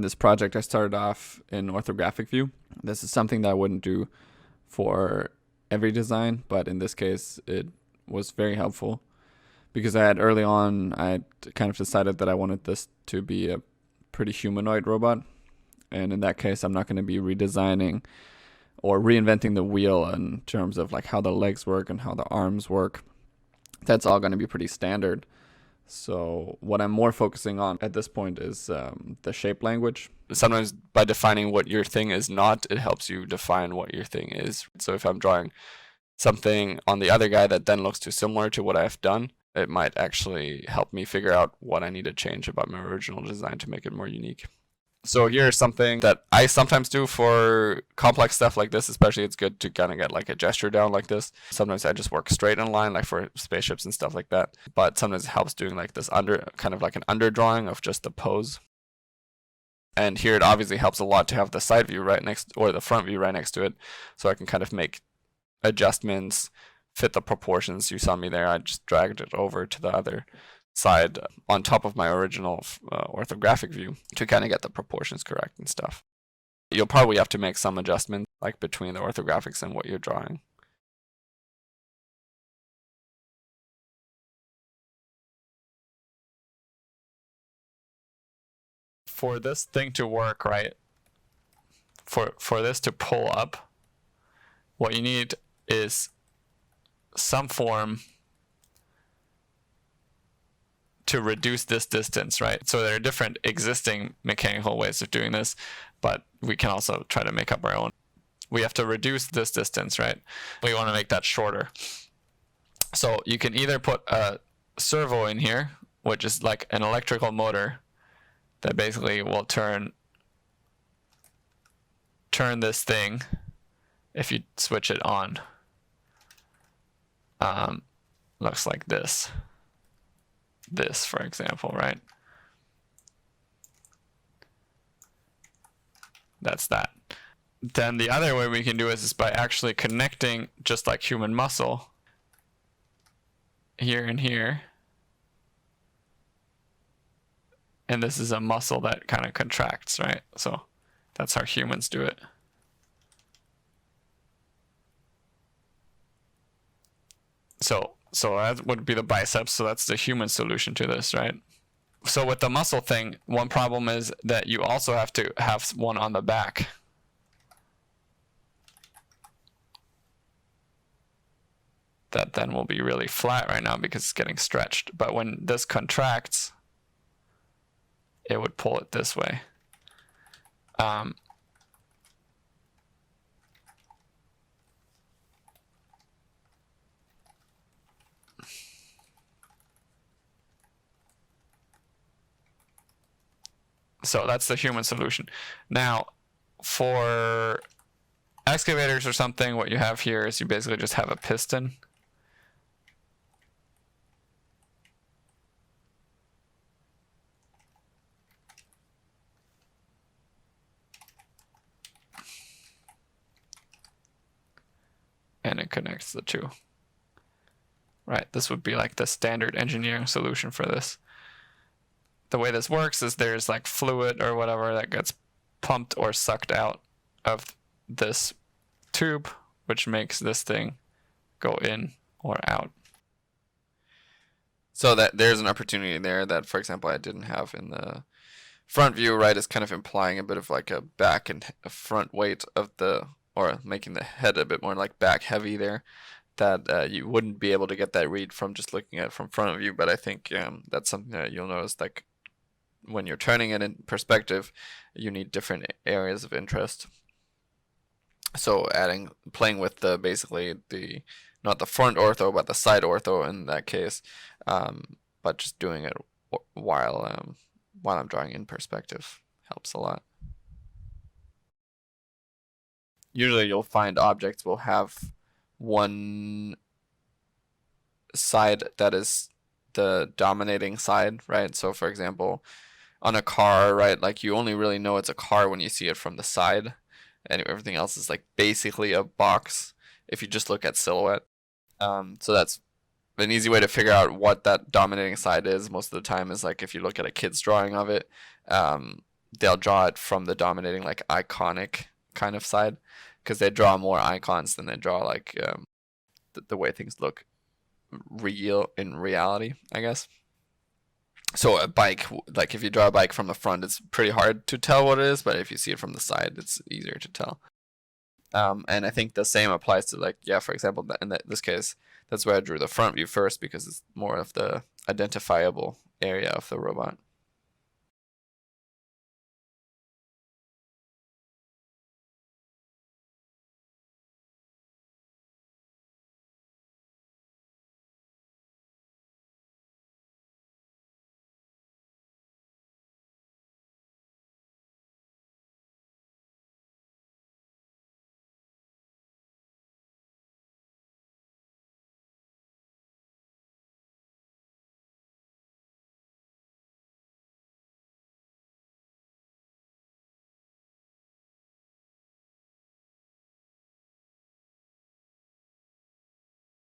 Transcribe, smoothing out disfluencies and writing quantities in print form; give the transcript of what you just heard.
this project, I started off in orthographic view. This is something that I wouldn't do for every design, but in this case, it was very helpful because early on, I kind of decided that I wanted this to be a pretty humanoid robot. And in that case, I'm not going to be redesigning or reinventing the wheel in terms of like how the legs work and how the arms work. That's all going to be pretty standard. So what I'm more focusing on at this point is the shape language. Sometimes by defining what your thing is not, it helps you define what your thing is. So if I'm drawing something on the other guy that then looks too similar to what I've done, it might actually help me figure out what I need to change about my original design to make it more unique. So here's something that I sometimes do for complex stuff like this, especially it's good to kind of get like a gesture down like this. Sometimes I just work straight in line, like for spaceships and stuff like that. But sometimes it helps doing like this kind of like an underdrawing of just the pose. And here it obviously helps a lot to have the side view right next, or the front view right next to it. So I can kind of make adjustments, fit the proportions. You saw me there, I just dragged it over to the other side on top of my original orthographic view to kind of get the proportions correct and stuff. You'll probably have to make some adjustments like between the orthographics and what you're drawing. For this thing to work, right, for this to pull up, what you need is some form to reduce this distance, right? So there are different existing mechanical ways of doing this, but we can also try to make up our own. We have to reduce this distance, right? We want to make that shorter. So you can either put a servo in here, which is like an electrical motor that basically will turn this thing if you switch it on. Looks like this, for example, right? That's that. Then the other way we can do is by actually connecting just like human muscle here and here. And this is a muscle that kind of contracts, right? So that's how humans do it. So that would be the biceps. So that's the human solution to this, right? So with the muscle thing, one problem is that you also have to have one on the back. That then will be really flat right now because it's getting stretched. But when this contracts, it would pull it this way. So that's the human solution. Now, for excavators or something, what you have here is you basically just have a piston. And it connects the two. Right, this would be like the standard engineering solution for this. The way this works is there's like fluid or whatever that gets pumped or sucked out of this tube, which makes this thing go in or out. So that there's an opportunity there that, for example, I didn't have in the front view, right? Is kind of implying a bit of like a back and a front weight of the, or making the head a bit more like back heavy there, that you wouldn't be able to get that read from just looking at it from front of you. But I think that's something that you'll notice, like when you're turning it in perspective, you need different areas of interest. So playing with the basically the, not the front ortho, but the side ortho in that case, but just doing it while I'm drawing in perspective helps a lot. Usually you'll find objects will have one side that is the dominating side, right? So for example, on a car, right, like you only really know it's a car when you see it from the side, and everything else is like basically a box if you just look at silhouette. So that's an easy way to figure out what that dominating side is most of the time is like if you look at a kid's drawing of it, they'll draw it from the dominating like iconic kind of side, because they draw more icons than they draw like the way things look real in reality, I guess. So a bike, like if you draw a bike from the front, it's pretty hard to tell what it is, but if you see it from the side, it's easier to tell. And I think the same applies to like, yeah, for example, in this case, that's where I drew the front view first because it's more of the identifiable area of the robot.